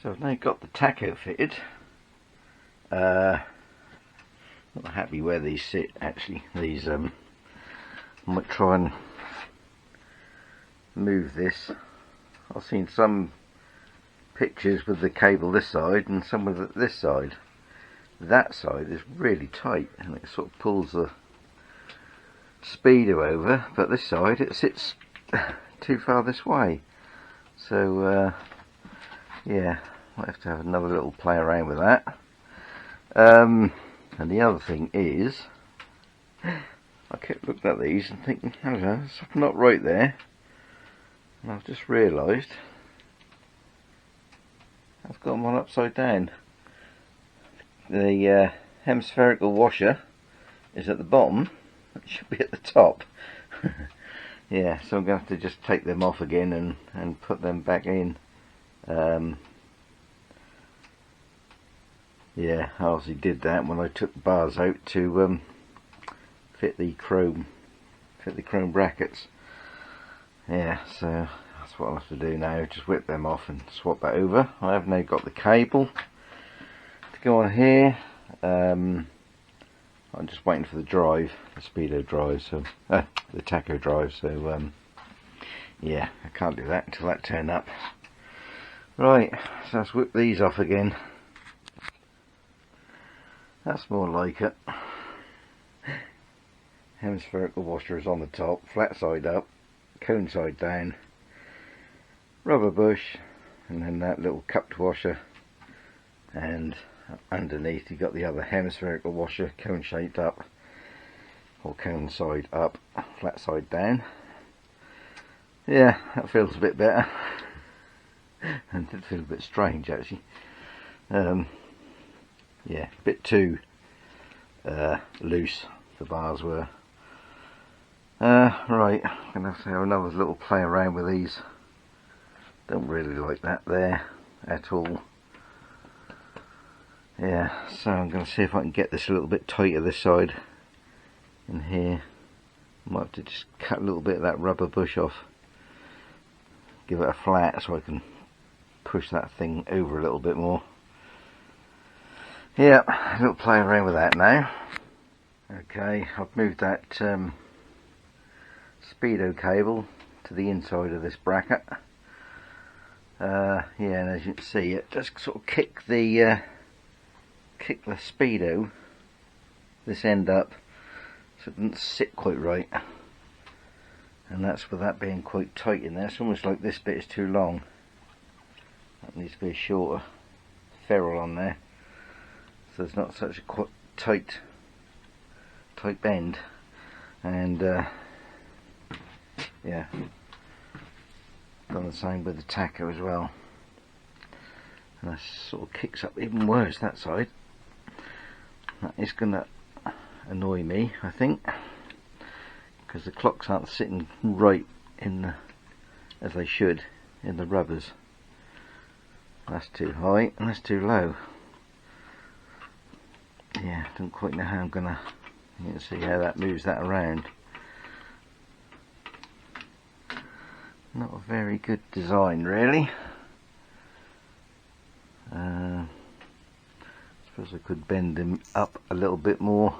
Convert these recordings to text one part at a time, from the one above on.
So I've now got the tacho fitted. Not happy where these sit actually. These I might try and move this. I've seen some pictures with the cable this side and some with it this side. That side is really tight and it sort of pulls the speedo over, but this side it sits too far this way. So yeah, might have to have another little play around with that. And the other thing is, I kept looking at these and thinking, hello, something not right there. And I've just realised I've got one upside down. The hemispherical washer is at the bottom, it should be at the top. Yeah, so I'm going to have to just take them off again and put them back in. Yeah, I obviously did that when I took the bars out to fit the chrome brackets. Yeah, so that's what I'll have to do now, just whip them off and swap that over. I have now got the cable to go on here. I'm just waiting for the drive, the speedo drive, so the tacho drive, so yeah, I can't do that until that turns up. Right, so let's whip these off again. That's more like it. Hemispherical washer is on the top, flat side up, cone side down, rubber bush, and then that little cupped washer, and underneath you got the other hemispherical washer, cone shaped up, or cone side up, flat side down. Yeah, that feels a bit better. And it feels a bit strange actually. Yeah, a bit too loose the bars were. Right, I'm going to have to have another little play around with these. Don't really like that there at all. Yeah, so I'm going to see if I can get this a little bit tighter this side and here. Might have to just cut a little bit of that rubber bush off, give it a flat so I can push that thing over a little bit more. Yeah, a little play around with that now. Okay, I've moved that speedo cable to the inside of this bracket. Yeah, and as you can see, it just sort of kick the speedo, this end up, so it doesn't sit quite right. And that's with that being quite tight in there. It's almost like this bit is too long. That needs to be a shorter ferrule on there, so there's not such a quite tight bend. And yeah, done the same with the tacho as well. And that sort of kicks up even worse that side. That is going to annoy me, I think, because the clocks aren't sitting right in the, as they should, in the rubbers. That's too high and that's too low. Yeah, don't quite know how I'm gonna. You can see how that moves that around. Not a very good design, really. Suppose I could bend them up a little bit more.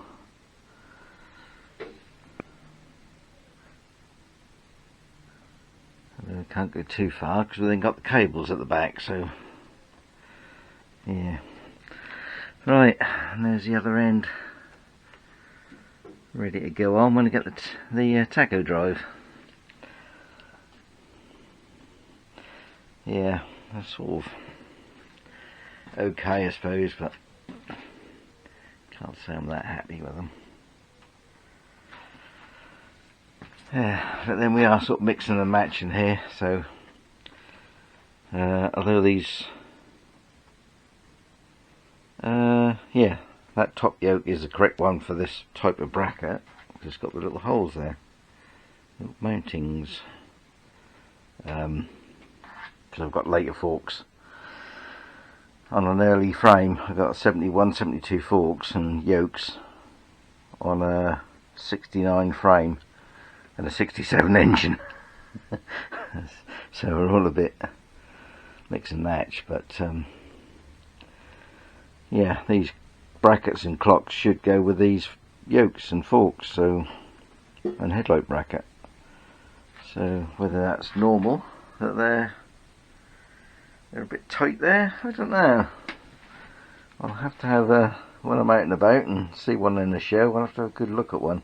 I can't go too far because we then got the cables at the back, so yeah. Right, and there's the other end ready to go on when I get the tacho drive. Yeah, that's sort of okay, I suppose, but can't say I'm that happy with them. Yeah, but then we are sort of mixing and matching here, so although these yeah, that top yoke is the correct one for this type of bracket. It's got the little holes there, little mountings, because I've got later forks on an early frame. I've got 71, 72 forks and yokes on a 69 frame and a 67 engine. So we're all a bit mix and match, but yeah, these brackets and clocks should go with these yokes and forks, so, and headlight bracket. So whether that's normal that they're a bit tight there, I don't know. I'll have to have when I'm out and about and see one in the show, I'll have to have a good look at one.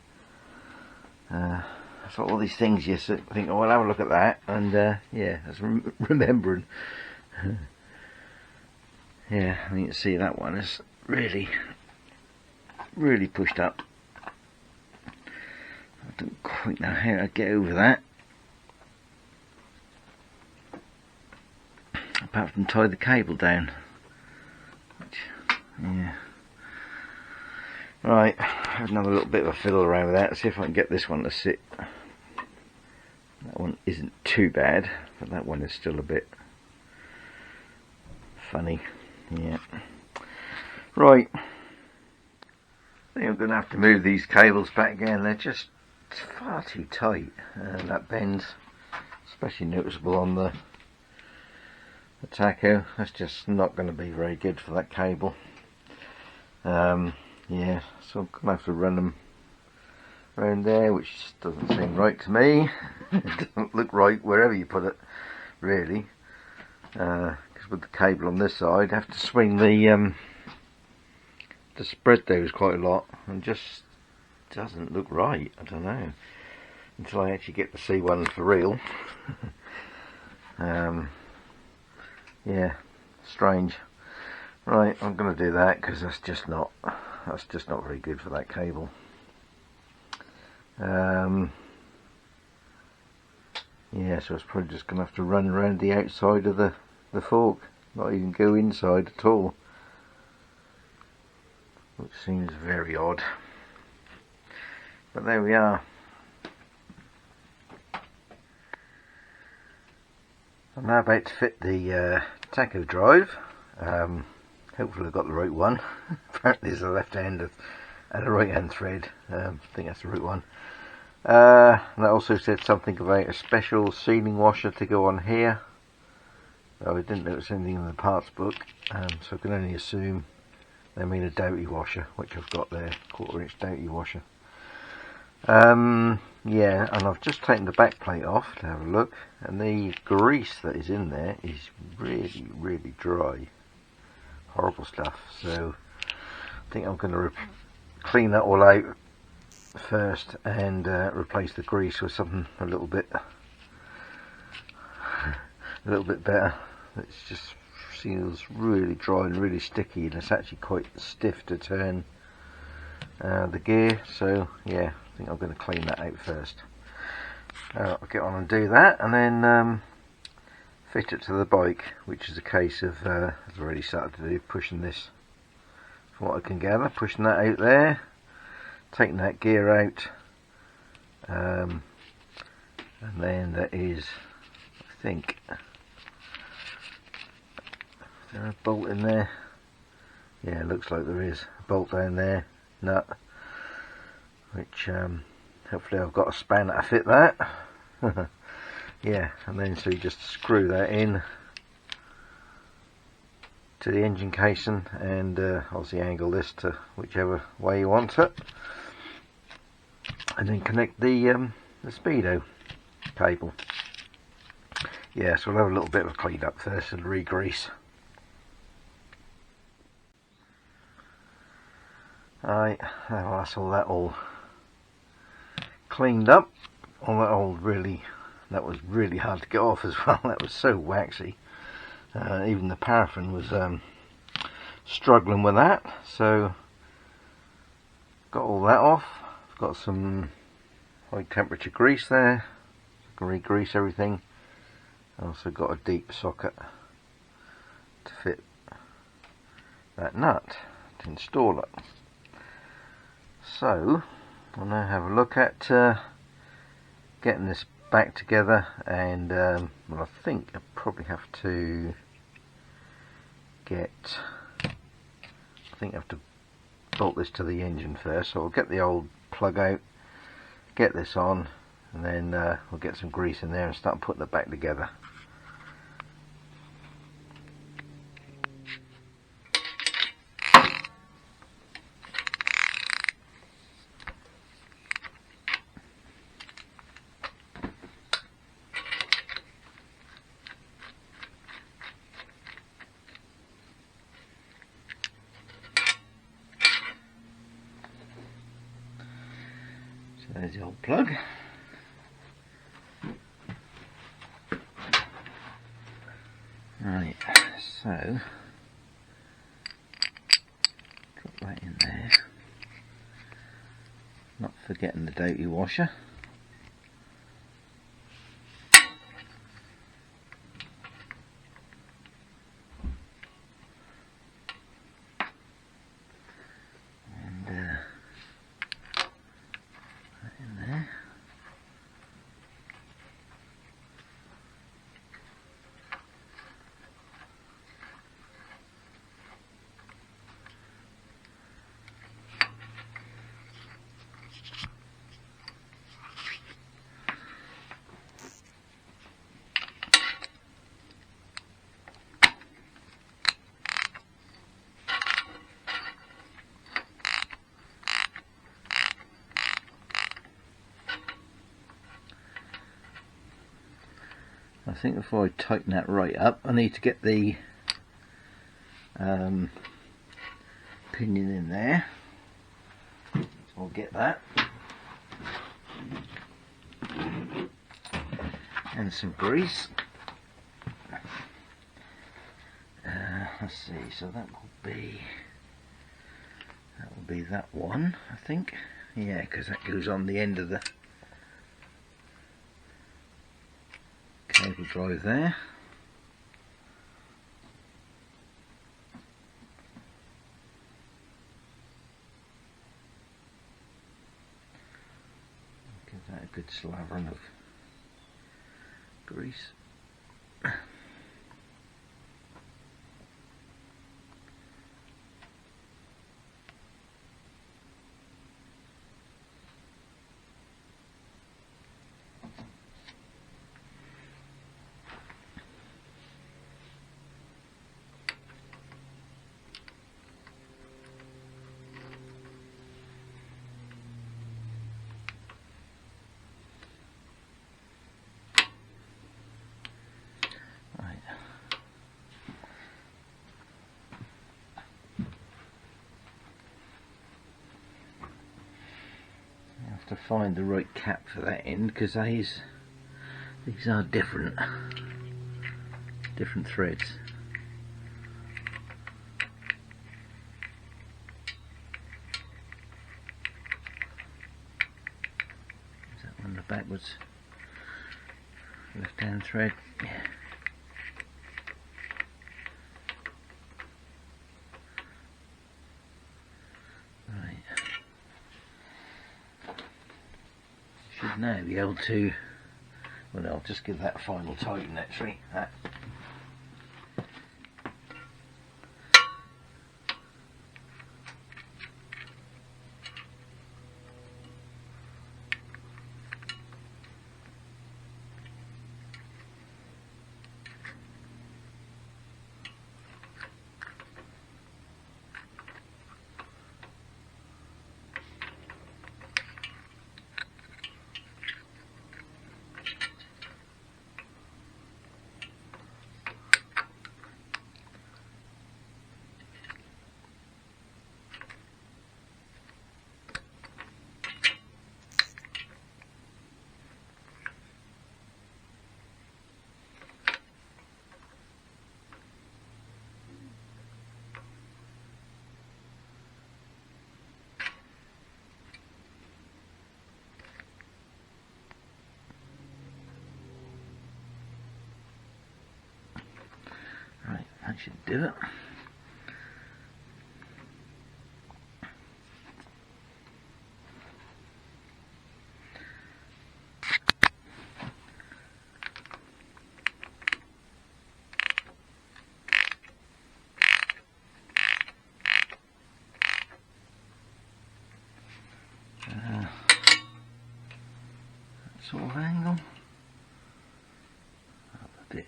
That's all these things you think, oh, I'll have a look at that, and yeah, that's remembering. Yeah, I mean, you can see that one is really pushed up. I don't quite know how to get over that, apart from tie the cable down. Yeah. Right, have another little bit of a fiddle around with that, see if I can get this one to sit. That one isn't too bad, but that one is still a bit funny. Yeah. Right. I think I'm going to have to move these cables back again. They're just far too tight. That bend's especially noticeable on the Tacho. That's just not going to be very good for that cable. Yeah, so I'm going to have to run them around there, which doesn't seem right to me. It doesn't look right wherever you put it, really. Because with the cable on this side, I have to swing the spread those quite a lot, and just doesn't look right. I don't know, until I actually get to see one for real. Yeah, strange. Right, I'm going to do that because that's just not very good for that cable. Yeah, so it's probably just going to have to run around the outside of the fork, not even go inside at all, which seems very odd. But there we are. I'm now about to fit the tacho drive. Hopefully I've got the right one. Apparently there's a left hand and a right hand thread. I think that's the right one. And I also said something about a special sealing washer to go on here. Oh, I didn't notice anything in the parts book, so I can only assume they mean a doughty washer, which I've got there, 1/4 inch doughty washer. Yeah, and I've just taken the back plate off to have a look, and the grease that is in there is really dry. Horrible stuff. So I think I'm going to clean that all out first and replace the grease with something a little bit better. It just feels really dry and really sticky, and it's actually quite stiff to turn the gear. So yeah, I think I'm going to clean that out first. I'll get on and do that, and then fit it to the bike, which is a case of, I've already started to do, pushing this, from what I can gather, pushing that out there, taking that gear out, and then there is, I think, is there a bolt in there? Yeah, it looks like there is a bolt down there, nut, which hopefully I've got a spanner to fit that. Yeah, and then so you just screw that in to the engine casing, and obviously angle this to whichever way you want it, and then connect the speedo cable. Yeah, so we'll have a little bit of a clean up first and re-grease. Right, well, that's all that all cleaned up. All that old that was really hard to get off as well. That was so waxy. Even the paraffin was struggling with that. So got all that off. I've got some high temperature grease there. I can re-grease everything. I also got a deep socket to fit that nut to install it. So I'll now have a look at getting this back together, and well, I think I probably have to bolt this to the engine first. So I'll get the old plug out, get this on, and then we'll get some grease in there and start putting it back together. There's the old plug. Right, so drop that in there. Not forgetting the dirty washer. I think before I tighten that right up, I need to get the pinion in there. So I'll get that. And some grease. Let's see, so that will be that one, I think. Yeah, because that goes on the end of the cable drive there. Give that a good slavering of grease. To find the right cap for that end, because these are different threads. Is that one the backwards left hand thread? Yeah. Should now be able to, well, I'll just give that a final tighten actually. That. Right, that should do it. That sort of angle. Up a bit.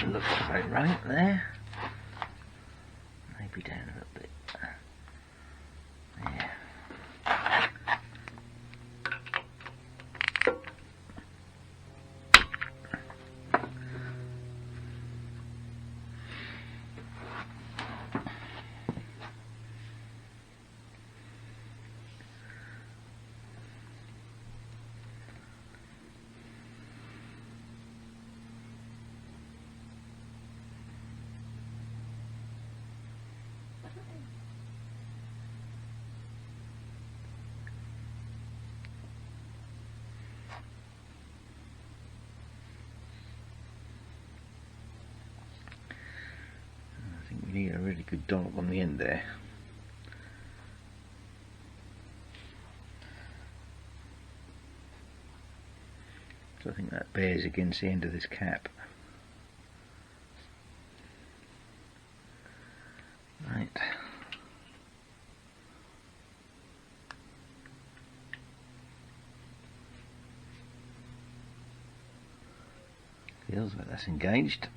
looks about right there. Maybe down a little bit. Yeah. We need a really good dollop on the end there. So I think that bears against the end of this cap. Right. Feels like that's engaged.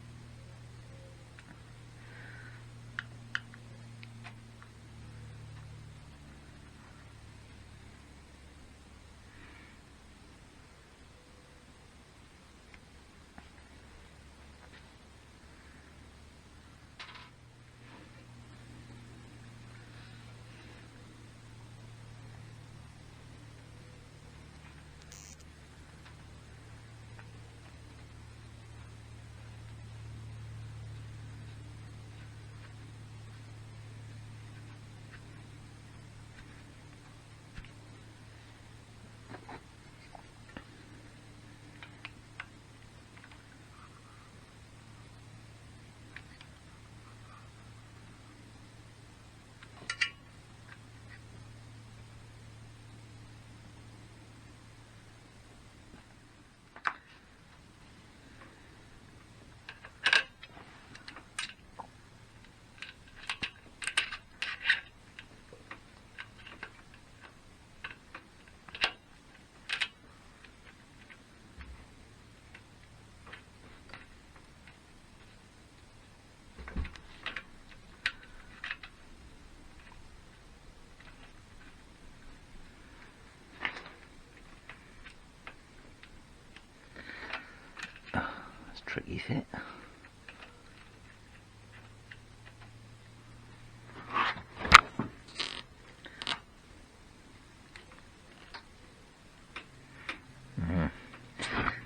Tricky fit.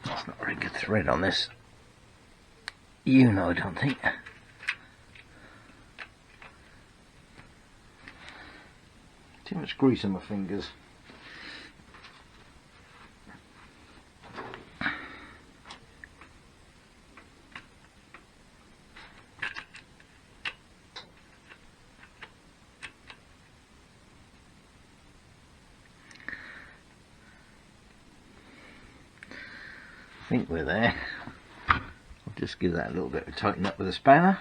That's not a very good thread on this. You know, I don't think. Too much grease on my fingers. I think we're there. I'll just give that a little bit of a tighten up with a spanner,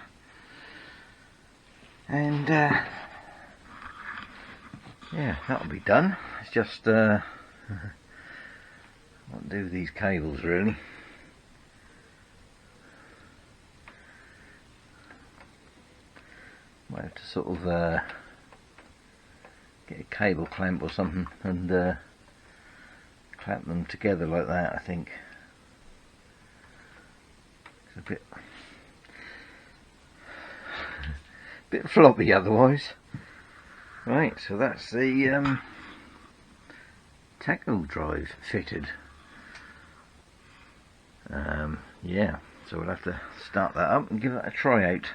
and yeah, that'll be done. It's just what to do with these cables really. Might have to sort of get a cable clamp or something and clamp them together like that, I think. A bit floppy otherwise. Right, so that's the Tacho drive fitted. Yeah, so we'll have to start that up and give that a try out.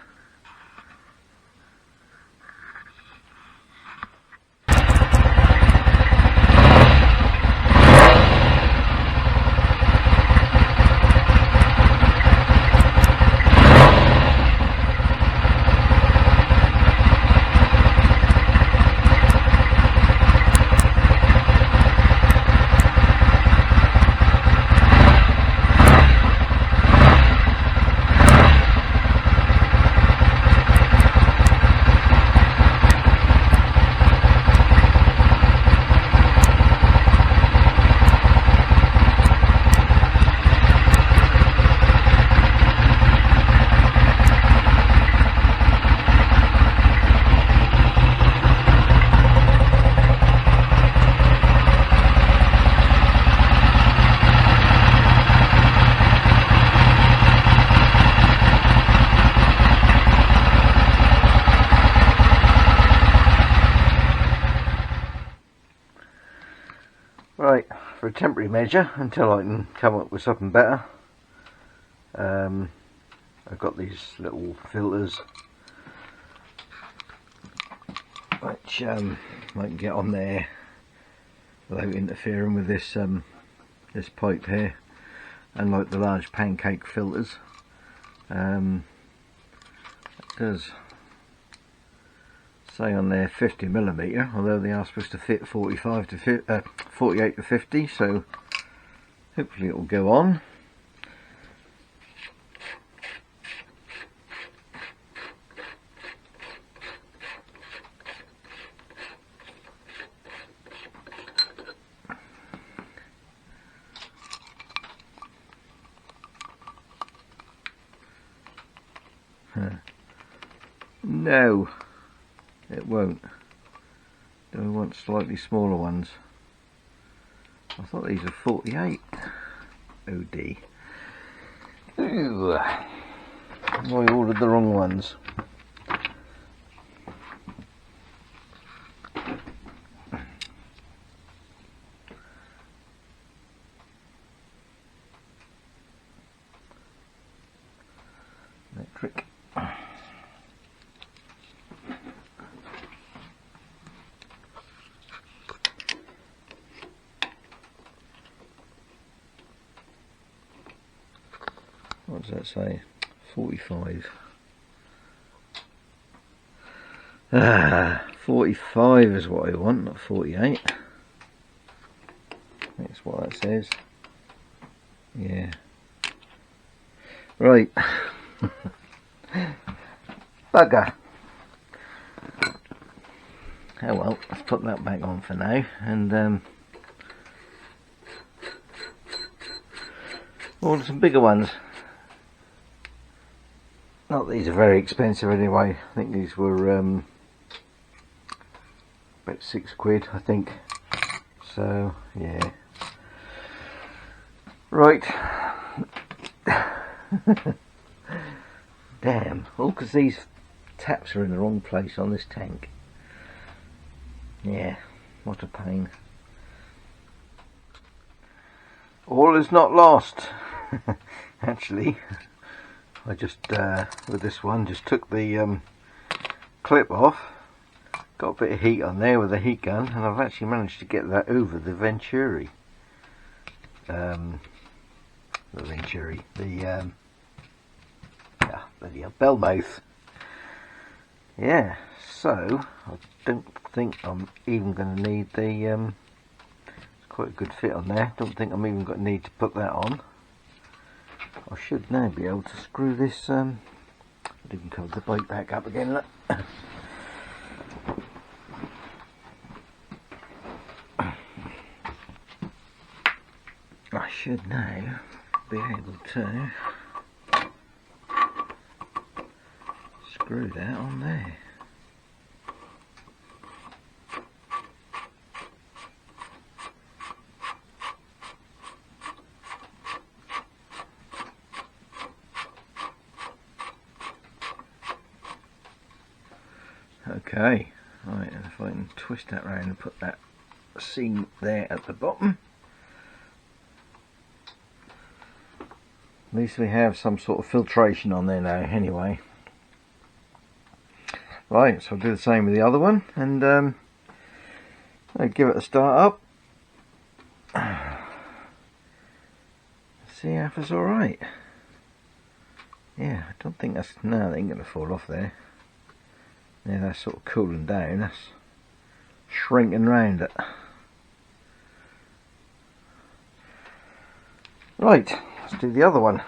Right, for a temporary measure until I can come up with something better, I've got these little filters which I can get on there without interfering with this this pipe here, and like the large pancake filters, it does say on there 50mm, although they are supposed to fit 48 to 50, so hopefully it will go on. No, it won't. Do I want slightly smaller ones? I thought these were 48. OD. Ooh, I ordered the wrong ones. Electric. What does that say? 45. 45 is what I want, not 48. That's what that says. Yeah. Right. Bugger. Oh well, let's put that back on for now, and order some bigger ones. Not these are very expensive anyway. I think these were about £6, I think. So yeah. Right. Damn, all because these taps are in the wrong place on this tank. Yeah, what a pain. All is not lost. Actually, I just, with this one, just took the clip off, got a bit of heat on there with a heat gun, and I've actually managed to get that over the Venturi. The bell mouth. Yeah, so I don't think I'm even going to need the it's quite a good fit on there. Don't think I'm even going to need to put that on. I should now be able to screw this I didn't cover the bike back up again, look. I should now be able to screw that on there. Okay, right, and if I can twist that round and put that seam there at the bottom, at least we have some sort of filtration on there now anyway. Right, so I'll do the same with the other one, and I'll give it a start up. See if it's alright. Yeah, I don't think that's, no, they ain't going to fall off there. Yeah, that's sort of cooling down, that's shrinking round it. Right, let's do the other one.